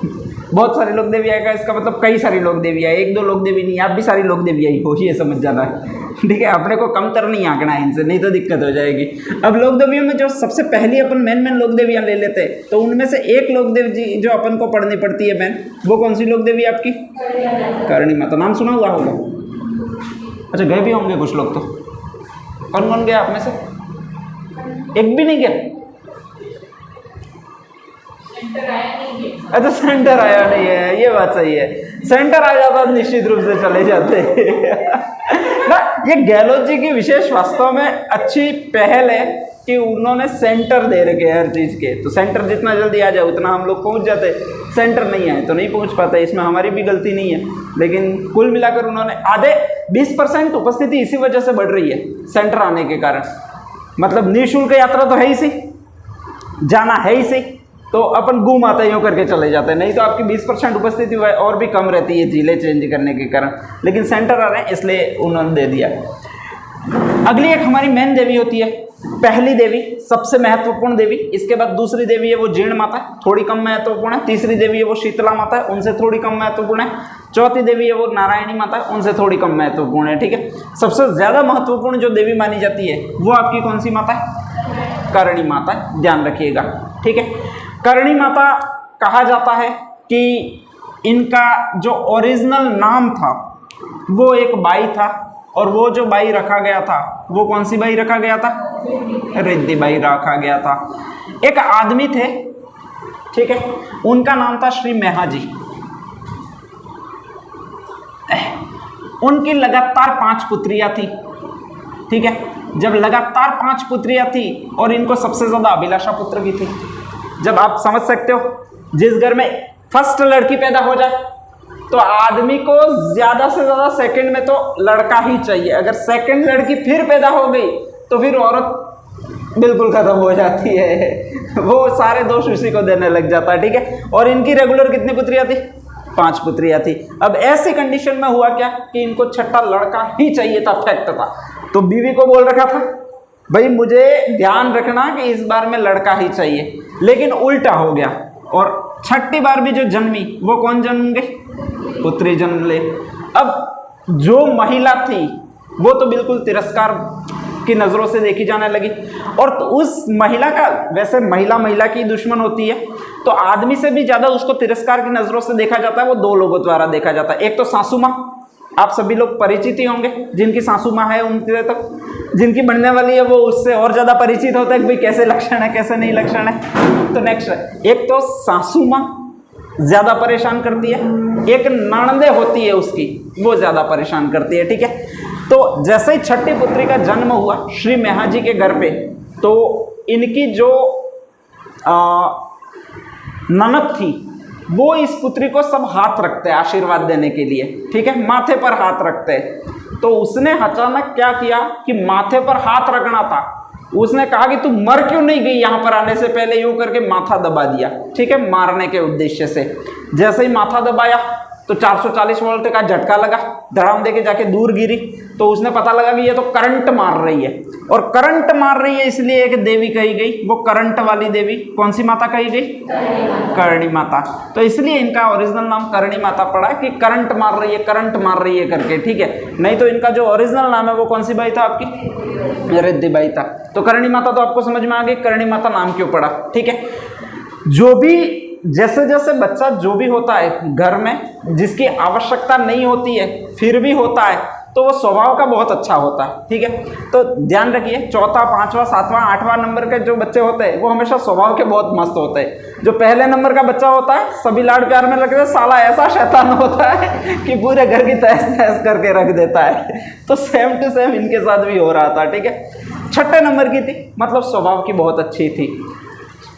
बहुत सारे लोक देविया का इसका मतलब कई सारी लोक देविया, एक दो लोक देवी नहीं, आप भी सारी लोक देविया ही हो, ये समझ जाना है। ठीक है, अपने को कमतर नहीं आंकना है इनसे, नहीं तो दिक्कत हो जाएगी। अब लोक देवियों में जो सबसे पहली अपन मेन लोक देवियाँ ले लेते हैं, तो उनमें से एक लोक देवी जी जो अपन को पढ़नी पड़ती है मेन, वो कौन सी लोक देवी आपकी? करणी माता। नाम सुना हुआ होगा? अच्छा, गए भी होंगे कुछ लोग तो। कौन कौन गया आप में से? एक भी नहीं गया? अच्छा, सेंटर आया नहीं है, ये बात सही है। सेंटर आ जाता तो निश्चित रूप से चले जाते ना। ये गहलोत जी की विशेष वास्तव में अच्छी पहल है कि उन्होंने सेंटर दे रखे हर चीज के, तो सेंटर जितना जल्दी आ जाए उतना हम लोग पहुंच जाते। सेंटर नहीं आए तो नहीं पहुंच पाते, इसमें हमारी भी गलती नहीं है, लेकिन कुल मिलाकर उन्होंने आधे 20% उपस्थिति इसी वजह से बढ़ रही है सेंटर आने के कारण। मतलब निःशुल्क यात्रा तो है ही सी, जाना है ही सी, तो अपन घूम आते यूँ करके चले जाते हैं, नहीं तो आपकी 20% उपस्थिति और भी कम रहती है जिले चेंज करने के कारण, लेकिन सेंटर आ रहे हैं इसलिए उन्होंने दे दिया। अगली एक हमारी मेन देवी होती है, पहली देवी सबसे महत्वपूर्ण देवी, इसके बाद दूसरी देवी है वो जीर्ण माता, थोड़ी कम महत्वपूर्ण है। तीसरी देवी है वो शीतला माता है, उनसे थोड़ी कम महत्वपूर्ण है। चौथी देवी है वो नारायणी माता है, उनसे थोड़ी कम महत्वपूर्ण है। ठीक है, सबसे ज्यादा महत्वपूर्ण जो देवी मानी जाती है वो आपकी कौन सी माता है? करणी माता, ध्यान रखिएगा। ठीक है, करणी माता कहा जाता है कि इनका जो ओरिजिनल नाम था वो एक बाई था, और वो जो बाई रखा गया था वो कौन सी बाई रखा गया था? रिद्धि बाई रखा गया था। एक आदमी थे, ठीक है, उनका नाम था श्री मेहाजी। उनकी लगातार 5 पुत्रियां थी। ठीक है, जब लगातार 5 पुत्रियां थी और इनको सबसे ज्यादा अभिलाषा पुत्र की थी। जब आप समझ सकते हो, जिस घर में फर्स्ट लड़की पैदा हो जाए तो आदमी को ज्यादा से ज्यादा सेकंड में तो लड़का ही चाहिए। अगर सेकंड लड़की फिर पैदा हो गई तो फिर औरत बिल्कुल खत्म हो जाती है, वो सारे दोष उसी को देने लग जाता है। ठीक है, और इनकी रेगुलर कितनी पुत्रियां थी? 5 पुत्रियां थी। अब ऐसी कंडीशन में हुआ क्या कि इनको छठा लड़का ही चाहिए था, फैक्ट था। तो बीवी को बोल रखा था भाई मुझे ध्यान रखना कि इस बार में लड़का ही चाहिए, लेकिन उल्टा हो गया और छठी बार भी जो जन्मी वो कौन जन्म गई? पुत्री जन्म ले। अब जो महिला थी वो तो बिल्कुल तिरस्कार की नजरों से देखी जाने लगी, और तो उस महिला का, वैसे महिला की दुश्मन होती है, तो आदमी से भी ज्यादा उसको तिरस्कार की नजरों से देखा जाता है, वो 2 लोगों द्वारा देखा जाता है। एक तो सासू माँ, आप सभी लोग परिचित ही होंगे, जिनकी सासू माँ है उनके तक, जिनकी बनने वाली है वो उससे और ज्यादा परिचित होता है कि भाई कैसे लक्षण है कैसे नहीं लक्षण है। तो नेक्स्ट, एक तो सासू माँ ज्यादा परेशान करती है, एक नणंदे होती है उसकी, वो ज्यादा परेशान करती है। ठीक है, तो जैसे ही छठी पुत्री का जन्म हुआ श्री मेहाजी के घर पे, तो इनकी जो ननद थी वो इस पुत्री को सब हाथ रखते हैं आशीर्वाद देने के लिए। ठीक है, माथे पर हाथ रखते हैं। तो उसने अचानक क्या किया कि माथे पर हाथ रखना था, उसने कहा कि तू मर क्यों नहीं गई यहाँ पर आने से पहले, यूं करके माथा दबा दिया। ठीक है, मारने के उद्देश्य से। जैसे ही माथा दबाया तो 440 वोल्ट का झटका लगा, धड़ाम देके जाके दूर गिरी, तो उसने पता लगा कि ये तो करंट मार रही है, और करंट मार रही है इसलिए एक देवी कही गई, वो करंट वाली देवी कौन सी माता कही गई? करणी माता। तो इसलिए इनका ओरिजिनल नाम करणी माता पड़ा कि करंट मार रही है, करंट मार रही है करके। ठीक है, नहीं तो इनका जो ओरिजिनल नाम है वो कौन सी बाई था आपकी? रिद्धि बाई था। तो करणी माता तो आपको समझ में आ गई करणी माता नाम क्यों पड़ा। ठीक है, जो भी जैसे जैसे बच्चा जो भी होता है घर में, जिसकी आवश्यकता नहीं होती है फिर भी होता है, तो वो स्वभाव का बहुत अच्छा होता है। ठीक है, तो ध्यान रखिए, चौथा, 5वां, 7वां, 8वां नंबर के जो बच्चे होते हैं वो हमेशा स्वभाव के बहुत मस्त होते हैं। जो पहले नंबर का बच्चा होता है सभी लाड प्यार में रखते हैं, साला ऐसा शैतान होता है कि पूरे घर की तहस नहस करके रख देता है। तो सेम टू सेम इनके साथ भी हो रहा था। ठीक है, 6ठे नंबर की थी, मतलब स्वभाव की बहुत अच्छी थी।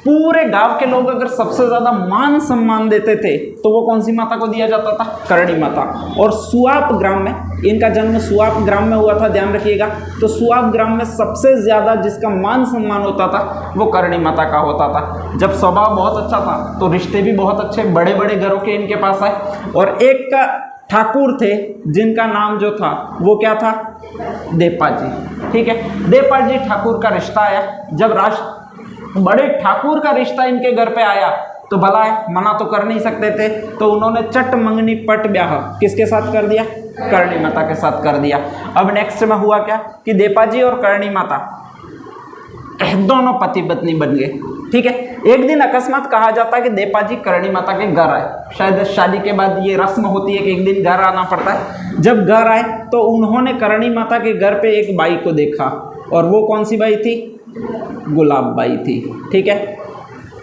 पूरे गांव के लोग अगर सबसे ज्यादा मान सम्मान देते थे तो वो कौन सी माता को दिया जाता था? करणी माता। और सुआप ग्राम में, इनका जन्म सुआप ग्राम में हुआ था, ध्यान रखिएगा। तो सुआप ग्राम में सबसे ज्यादा जिसका मान सम्मान होता था वो करणी माता का होता था। जब स्वभाव बहुत अच्छा था तो रिश्ते भी बहुत अच्छे, बड़े बड़े घरों के इनके पास आए। और एक का ठाकुर थे जिनका नाम जो था वो क्या था? देपा जी। ठीक है, देपा जी ठाकुर का रिश्ता आया। जब बड़े ठाकुर का रिश्ता इनके घर पे आया तो भला है, मना तो कर नहीं सकते थे, तो उन्होंने चट मंगनी पट ब्याह किसके साथ कर दिया? करणी माता के साथ कर दिया। अब नेक्स्ट में हुआ क्या कि देपाजी और करणी माता दोनों पति पत्नी बन गए। ठीक है, एक दिन अकस्मात कहा जाता है कि देपाजी करणी माता के घर आए, शायद शादी के बाद ये रस्म होती है कि एक दिन घर आना पड़ता है। जब घर आए तो उन्होंने करणी माता के घर पे एक बाई को देखा, और वो कौन सी बाई थी? गुलाब बाई थी। ठीक है,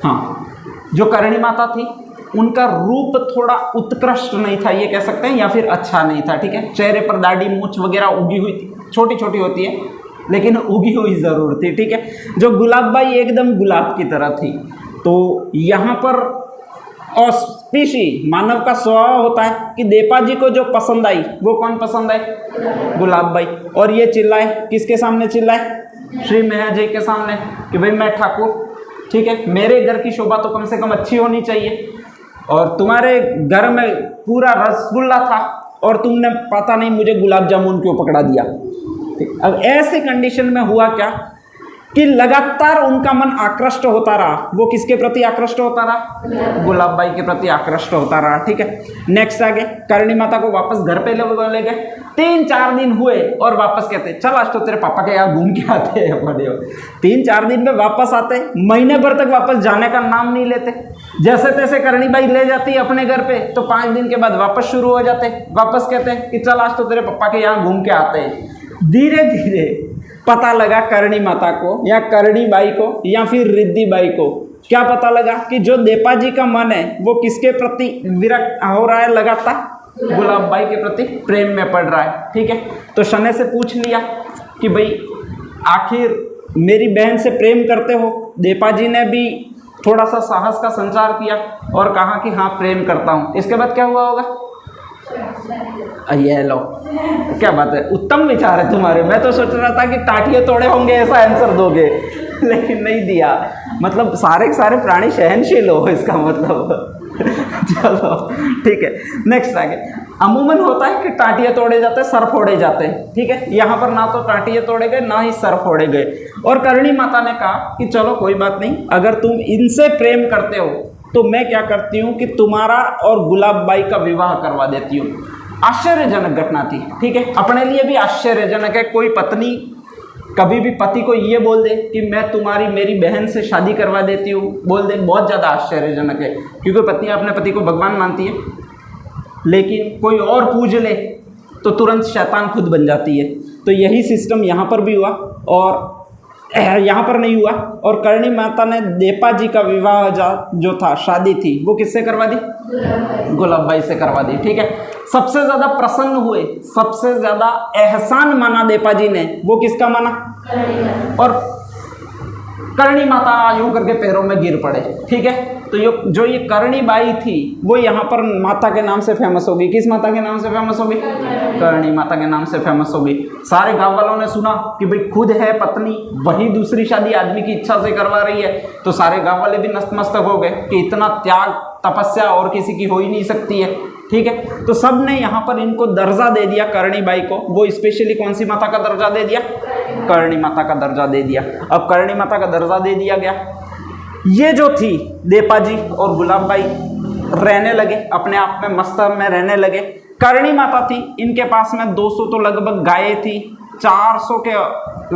हाँ, जो करणी माता थी उनका रूप थोड़ा उत्कृष्ट नहीं था, ये कह सकते हैं, या फिर अच्छा नहीं था। ठीक है, चेहरे पर दाढ़ी मूछ वगैरह उगी हुई थी, छोटी छोटी होती है लेकिन उगी हुई ज़रूर थी। ठीक है, जो गुलाब बाई एकदम गुलाब की तरह थी। तो यहाँ पर ऑस्पिशी मानव का स्वभाव होता है कि देपाजी को जो पसंद आई वो कौन पसंद आई? गुलाब बाई। और ये चिल्लाए, किसके सामने चिल्लाए? श्री मेहर जी के सामने कि भाई मैं ठाकुर, ठीक है, मेरे घर की शोभा तो कम से कम अच्छी होनी चाहिए, और तुम्हारे घर में पूरा रसगुल्ला था और तुमने पता नहीं मुझे गुलाब जामुन क्यों पकड़ा दिया। अब ऐसी कंडीशन में हुआ क्या कि लगातार उनका मन आकृष्ट होता रहा। वो किसके प्रति आकृष्ट होता रहा? गुलाब बाई के प्रति आकृष्ट होता रहा। ठीक है, नेक्स्ट आगे करणी माता को वापस घर पे ले गए। 3-4 दिन हुए और वापस कहते चल आज तो तेरे पापा के यहाँ घूम के आते हैं बड़े हो। 3-4 दिन में वापस आते, महीने भर तक वापस जाने का नाम नहीं लेते। जैसे तैसे करणी बाई ले जाती है अपने घर पे, तो 5 दिन के बाद वापस शुरू हो जाते, वापस कहते हैं कि चल आज तो तेरे पापा के यहाँ घूम के आते हैं। धीरे धीरे पता लगा करणी माता को या करणी बाई को या फिर रिद्धि बाई को, क्या पता लगा कि जो देपाजी का मन है वो किसके प्रति विरक्त हो रहा है? लगातार गुलाब बाई के प्रति प्रेम में पड़ रहा है। ठीक है, तो शनै से पूछ लिया कि भाई आखिर मेरी बहन से प्रेम करते हो? देपाजी ने भी थोड़ा सा साहस का संचार किया और कहा कि हाँ प्रेम करता हूँ। इसके बाद क्या हुआ होगा? ये लो, क्या बात है, उत्तम विचार है तुम्हारे। मैं तो सोच रहा था कि टाटिए तोड़े होंगे ऐसा आंसर दोगे, लेकिन नहीं दिया। मतलब सारे प्राणी सहनशील हो इसका मतलब। चलो ठीक है, नेक्स्ट आगे। अमूमन होता है कि टाटिए तोड़े जाते हैं, सर फोड़े जाते हैं। ठीक है, यहाँ पर ना तो टाटिए तोड़े गए ना ही सर फोड़े गए। और करणी माता ने कहा कि चलो कोई बात नहीं, अगर तुम इनसे प्रेम करते हो तो मैं क्या करती हूँ कि तुम्हारा और गुलाब बाई का विवाह करवा देती हूँ। आश्चर्यजनक घटना थी। ठीक है, अपने लिए भी आश्चर्यजनक है, कोई पत्नी कभी भी पति को ये बोल दे कि मैं तुम्हारी मेरी बहन से शादी करवा देती हूँ, बोल दे, बहुत ज़्यादा आश्चर्यजनक है, क्योंकि पत्नी अपने पति को भगवान मानती है। लेकिन कोई और पूज ले तो तुरंत शैतान खुद बन जाती है। तो यही सिस्टम यहाँ पर भी हुआ, और यहाँ पर नहीं हुआ। और करणी माता ने देपाजी का विवाह जो था, शादी थी, वो किससे करवा दी? गुलाब बाई से करवा दी। ठीक है, सबसे ज्यादा प्रसन्न हुए, सबसे ज्यादा एहसान माना देपाजी ने, वो किसका माना? और करणी माता यूं करके पैरों में गिर पड़े। ठीक है, तो जो ये करणी बाई थी वो यहाँ पर माता के नाम से फेमस होगी। किस माता के नाम से फेमस होगी? करणी माता के नाम से फेमस होगी। सारे गांव वालों ने सुना कि भाई खुद है पत्नी, वही दूसरी शादी आदमी की इच्छा से करवा रही है, तो सारे गांव वाले भी नतमस्तक हो गए कि इतना त्याग तपस्या और किसी की हो ही नहीं सकती है। ठीक है, तो सब ने यहाँ पर इनको दर्जा दे दिया करणी बाई को। वो स्पेशली कौन सी माता का दर्जा दे दिया? करणी माता का दर्जा दे दिया। अब करणी माता का दर्जा दे दिया गया, ये जो थी देपाजी और गुलाब बाई रहने लगे अपने आप में, मस्त में रहने लगे। करणी माता थी, इनके पास में 200 तो लगभग गायें थी, 400 के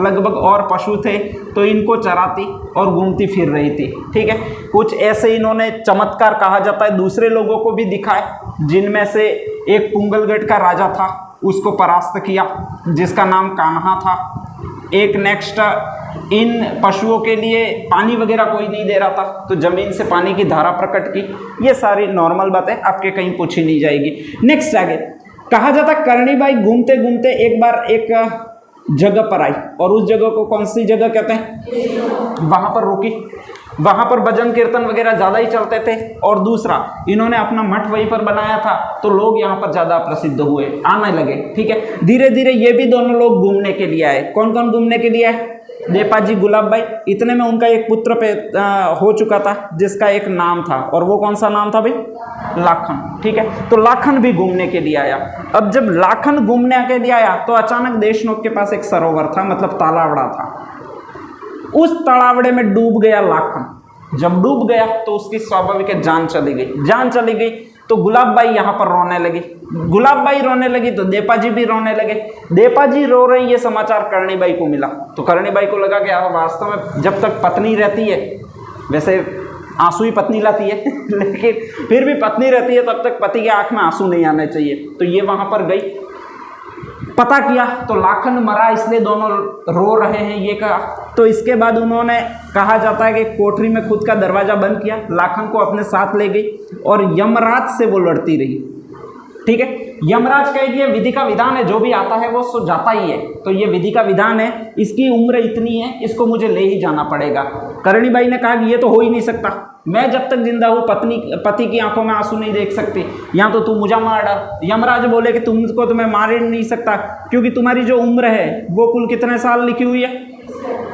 लगभग और पशु थे, तो इनको चराती और घूमती फिर रही थी। ठीक है, कुछ ऐसे इन्होंने चमत्कार कहा जाता है दूसरे लोगों को भी दिखाए, जिनमें से एक पुंगलगढ़ का राजा था, उसको परास्त किया जिसका नाम कान्हा था। एक नेक्स्ट, इन पशुओं के लिए पानी वगैरह कोई नहीं दे रहा था, तो जमीन से पानी की धारा प्रकट की। ये सारी नॉर्मल बातें आपके कहीं पूछी नहीं जाएगी। नेक्स्ट आगे कहा जाता करणी बाई घूमते घूमते एक बार एक जगह पर आई, और उस जगह को कौन सी जगह कहते हैं? वहां पर रुकी। वहां पर भजन कीर्तन वगैरह ज़्यादा ही चलते थे, और दूसरा इन्होंने अपना मठ वहीं पर बनाया था, तो लोग यहाँ पर ज़्यादा प्रसिद्ध हुए, आने लगे। ठीक है, धीरे धीरे ये भी दोनों लोग घूमने के लिए आए। कौन कौन घूमने के लिए आए? देपाजी, गुलाब बाई। इतने में उनका एक पुत्र हो चुका था जिसका एक नाम था, और वो कौन सा नाम था भाई? लाखन। ठीक है, तो लाखन भी घूमने के लिए आया। अब जब लाखन घूमने के लिए आया तो अचानक देशनोक के पास एक सरोवर था, मतलब तालावड़ा था। उस तालावड़े में डूब गया लाखन। जब डूब गया तो उसकी स्वाभाविक जान चली गई। जान चली गई तो गुलाब बाई यहाँ पर रोने लगी। गुलाब बाई रोने लगी तो देपा जी भी रोने लगे। देपा जी रो रही, ये समाचार करणी बाई को मिला तो करणी बाई को लगा कि वास्तव में जब तक पत्नी रहती है, वैसे आंसू ही पत्नी लाती है लेकिन फिर भी पत्नी रहती है तब तक पति के आंख में आंसू नहीं आने चाहिए। तो ये वहां पर गई, पता किया तो लाखन मरा इसलिए दोनों रो रहे हैं ये कहा। तो इसके बाद उन्होंने, कहा जाता है कि कोठरी में खुद का दरवाजा बंद किया, लाखन को अपने साथ ले गई और यमराज से वो लड़ती रही। ठीक है, यमराज कहे कि ये विधि का विधान है, जो भी आता है वो सो जाता ही है, तो ये विधि का विधान है, इसकी उम्र इतनी है, इसको मुझे ले ही जाना पड़ेगा। करणी बाई ने कहा कि ये तो हो ही नहीं सकता, मैं जब तक जिंदा हूँ पति की आंखों में आंसू नहीं देख सकती, यहाँ तो तू मुझे मार डाल। यमराज बोले कि तुमको तो मैं मार ही नहीं सकता, क्योंकि तुम्हारी जो उम्र है वो कुल कितने साल लिखी हुई है,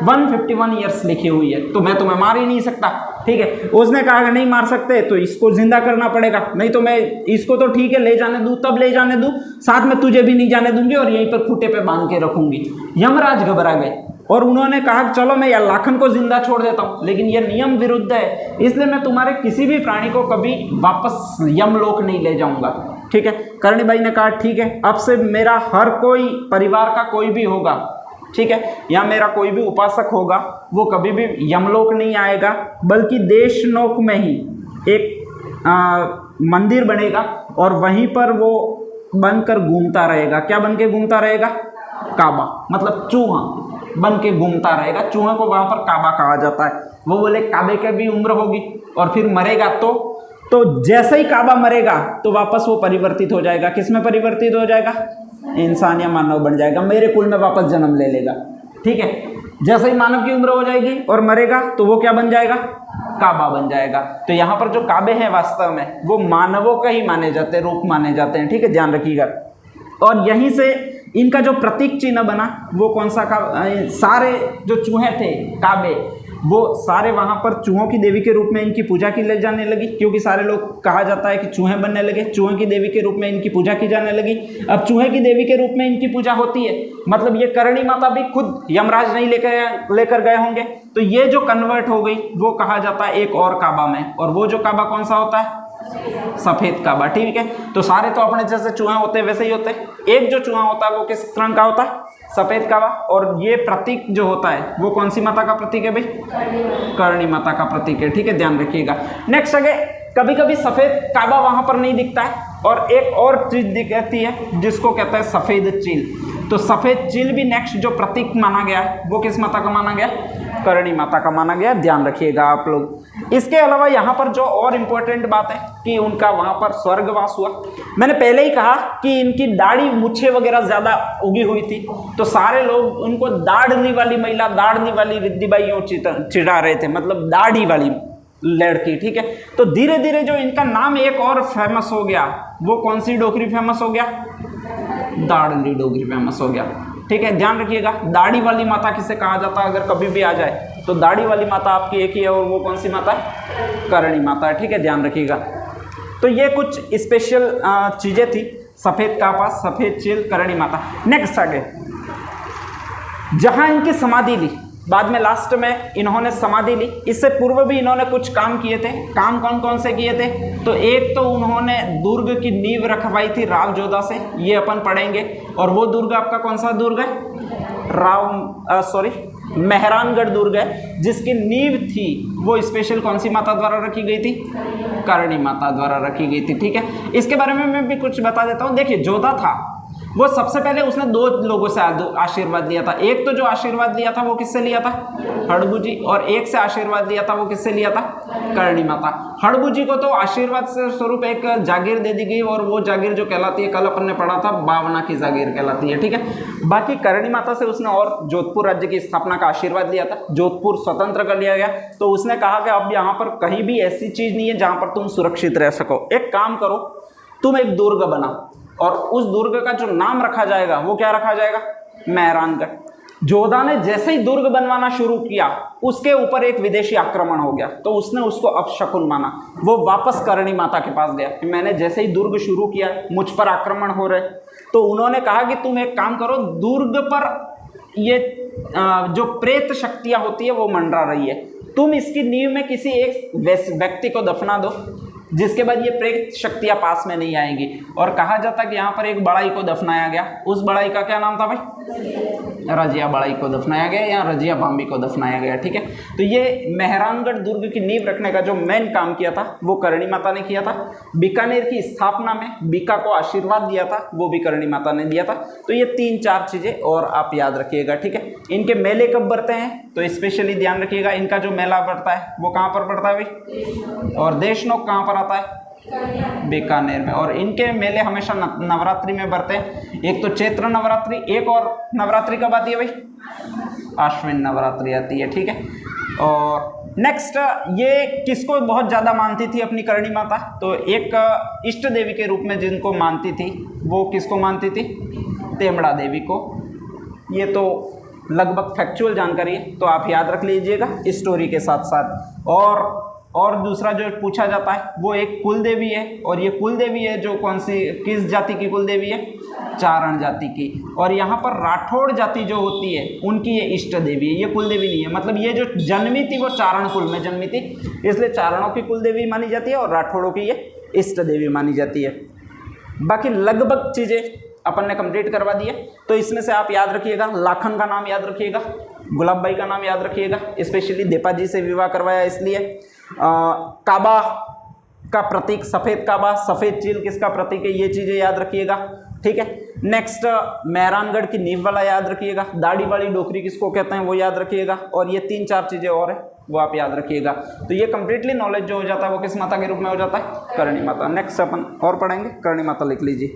151 ईयर्स लिखी हुई है, तो मैं तुम्हें मार ही नहीं सकता। ठीक है, उसने कहा कि नहीं मार सकते तो इसको जिंदा करना पड़ेगा, नहीं तो मैं इसको तो ठीक है ले जाने दूं, तब ले जाने दूं, साथ में तुझे भी नहीं जाने दूंगी और यहीं पर खूंटे पे बांध के रखूंगी। यमराज घबरा गए और उन्होंने कहा चलो मैं या लाखन को जिंदा छोड़ देता हूं, लेकिन यह नियम विरुद्ध है, इसलिए मैं तुम्हारे किसी भी प्राणी को कभी वापस यमलोक नहीं ले जाऊंगा। ठीक है, करणी बाई ने कहा ठीक है, अब से मेरा हर कोई परिवार का कोई भी होगा, ठीक है, या मेरा कोई भी उपासक होगा, वो कभी भी यमलोक नहीं आएगा, बल्कि देशनोक में ही एक मंदिर बनेगा और वहीं पर वो बनकर घूमता रहेगा। क्या बन के घूमता रहेगा? काबा, मतलब चूहा बन के घूमता रहेगा। चूहे को वहां पर काबा कहा जाता है। वो बोले काबे की भी उम्र होगी और फिर मरेगा तो जैसे ही काबा मरेगा तो वापस वो परिवर्तित हो जाएगा। किस में परिवर्तित हो जाएगा? इंसान या मानव बन जाएगा, मेरे कुल में वापस जन्म ले लेगा। ठीक है, जैसे ही मानव की उम्र हो जाएगी और मरेगा तो वो क्या बन जाएगा? काबा बन जाएगा। तो यहाँ पर जो काबे हैं वास्तव में वो मानवों का ही माने जाते हैं, रूप माने जाते हैं। ठीक है, ध्यान रखिएगा। और यहीं से इनका जो प्रतीक चिन्ह बना वो कौन सा? सारे जो चूहे थे काबे, वो सारे वहाँ पर चूहों की देवी के रूप में इनकी पूजा की जाने लगी, क्योंकि सारे लोग कहा जाता है कि चूहे बनने लगे, चूहे की देवी के रूप में इनकी पूजा की जाने लगी। अब चूहे की देवी के रूप में इनकी पूजा होती है, मतलब ये करणी माता भी खुद यमराज नहीं लेकर गए होंगे, तो ये जो कन्वर्ट हो गई वो कहा जाता है एक और काबा में। और वो जो काबा कौन सा होता है? सफेद काबा। ठीक है, तो सारे तो अपने जैसे चूहे होते हैं वैसे ही होते हैं। एक जो चूहा होता है वो किस रंग का होता है? सफेद काबा। और ये प्रतीक जो होता है वो कौन सी माता का प्रतीक है भाई? करणी माता का प्रतीक है। ठीक है, ध्यान रखिएगा। नेक्स्ट आगे, कभी कभी सफेद काबा वहां पर नहीं दिखता है और एक और चीज दिखती है जिसको कहते हैं सफेद चील। तो सफेद चील भी नेक्स्ट जो प्रतीक माना गया है वो किस माता का माना गया? करणी माता का माना गया। ध्यान रखिएगा आप लोग। इसके अलावा यहाँ पर जो और इम्पोर्टेंट बात है कि उनका वहाँ पर स्वर्गवास हुआ। मैंने पहले ही कहा कि इनकी दाढ़ी मूछें वगैरह ज़्यादा उगी हुई थी, तो सारे लोग उनको दाढ़नी वाली महिला, दाढ़नी वाली रिद्धिबाइयों चिढ़ा रहे थे, मतलब दाढ़ी वाली लड़की। ठीक है, तो धीरे धीरे जो इनका नाम एक और फेमस हो गया, वो कौन सी डोगरी फेमस हो गया? दाढ़नी डोगरी फेमस हो गया। ठीक है, ध्यान रखिएगा। दाढ़ी वाली माता किसे कहा जाता है? अगर कभी भी आ जाए तो दाढ़ी वाली माता आपकी एक ही है, और वो कौन सी माता है? करणी माता है। ठीक है, ध्यान रखिएगा। तो ये कुछ स्पेशल चीज़ें थी, सफ़ेद काबा, सफ़ेद चील, करणी माता। नेक्स्ट आगे, जहाँ इनकी समाधि ली, बाद में लास्ट में इन्होंने समाधि ली, इससे पूर्व भी इन्होंने कुछ काम किए थे। काम कौन कौन से किए थे? तो एक तो उन्होंने दुर्ग की नींव रखवाई थी राव जोधा से, ये अपन पढ़ेंगे। और वो दुर्ग आपका कौन सा दुर्ग है? मेहरानगढ़ दुर्ग है, जिसकी नींव थी वो स्पेशल कौन सी माता द्वारा रखी गई थी? करणी माता द्वारा रखी गई थी। ठीक है, इसके बारे में मैं भी कुछ बता देता हूँ। देखिए, जोधा था वो सबसे पहले उसने दो लोगों से आशीर्वाद लिया था। एक तो जो आशीर्वाद लिया था वो किससे लिया था? हड़बू जी। और एक से आशीर्वाद लिया था वो किससे लिया था? करणी माता। हड़बू जी को तो आशीर्वाद से स्वरूप एक जागीर दे दी गई, और वो जागीर जो कहलाती है, कल अपन ने पढ़ा था, बावना की जागीर कहलाती है। ठीक है, बाकी करणी माता से उसने और जोधपुर राज्य की स्थापना का आशीर्वाद लिया था। जोधपुर स्वतंत्र कर लिया गया, तो उसने कहा कि अब यहाँ पर कहीं भी ऐसी चीज नहीं है जहाँ पर तुम सुरक्षित रह सको। एक काम करो, तुम एक दुर्ग बना, और उस दुर्ग का जो नाम रखा जाएगा वो क्या रखा जाएगा? मेहरानगढ़। जोधा ने जैसे ही दुर्ग बनवाना शुरू किया, उसके ऊपर एक विदेशी आक्रमण हो गया, तो उसने उसको अपशकुन माना। वो वापस करणी माता के पास गया कि मैंने जैसे ही दुर्ग शुरू किया, मुझ पर आक्रमण हो रहे। तो उन्होंने कहा कि तुम एक काम करो, दुर्ग पर ये जो प्रेत शक्तियां होती है वो मंडरा रही है। तुम इसकी नींव में किसी एक व्यक्ति को दफना दो, जिसके बाद ये प्रेत शक्तियां पास में नहीं आएंगी। और कहा जाता कि यहाँ पर एक बड़ाई को दफनाया गया, उस बड़ाई का क्या नाम था भाई? रजिया बड़ाई को दफनाया गया या रजिया बांबी को दफनाया गया। ठीक है, तो ये मेहरानगढ़ दुर्ग की नींव रखने का जो मेन काम किया था वो करणी माता ने किया था। बीकानेर की स्थापना में बीका को आशीर्वाद दिया था, वो भी करणी माता ने दिया था। तो ये 3-4 चीजें और आप याद रखिएगा। ठीक है, इनके मेले कब बढ़ते हैं तो स्पेशली ध्यान रखिएगा। इनका जो मेला बढ़ता है वो कहाँ पर पड़ता है भाई? और देशनोक कहाँ पर आता है? बीकानेर में। और इनके मेले हमेशा नवरात्रि में बढ़ते हैं। एक तो चैत्र नवरात्रि, एक और नवरात्रि कब आती है भाई? आश्विन नवरात्रि आती है। ठीक है, और नेक्स्ट ये किसको बहुत ज़्यादा मानती थी अपनी करणी माता? तो एक इष्ट देवी के रूप में जिनको मानती थी वो किसको मानती थी? तेमड़ा देवी को। ये तो लगभग फैक्चुअल जानकारी है, तो आप याद रख लीजिएगा स्टोरी के साथ साथ। और दूसरा जो पूछा जाता है वो एक कुल देवी है, और ये कुल देवी है जो कौन सी, किस जाति की कुल देवी है? चारण जाति की। और यहाँ पर राठौड़ जाति जो होती है उनकी ये इष्ट देवी है, ये कुल देवी नहीं है। मतलब ये जो जन्मी थी वो चारण कुल में जन्मी थी, इसलिए चारणों की कुल देवी मानी जाती है और राठौड़ों की ये इष्ट देवी मानी जाती है। बाकी लगभग चीज़ें अपन ने कंप्लीट करवा दी है। तो इसमें से आप याद रखिएगा, लाखन का नाम याद रखिएगा, गुलाब बाई का नाम याद रखिएगा, स्पेशली दीपा जी से विवाह करवाया इसलिए। काबा का प्रतीक सफ़ेद काबा, सफ़ेद चील किसका प्रतीक है, ये चीज़ें याद रखिएगा। ठीक है, नेक्स्ट मेहरानगढ़ की नींव वाला याद रखिएगा, दाढ़ी वाली डोकरी किसको कहते हैं वो याद रखिएगा, और ये 3-4 चीज़ें और है वो आप याद रखिएगा। तो ये कंप्लीटली नॉलेज जो हो जाता है वो किस माता के रूप में हो जाता है? करणी माता। नेक्स्ट अपन और पढ़ेंगे, करणी माता लिख लीजिए।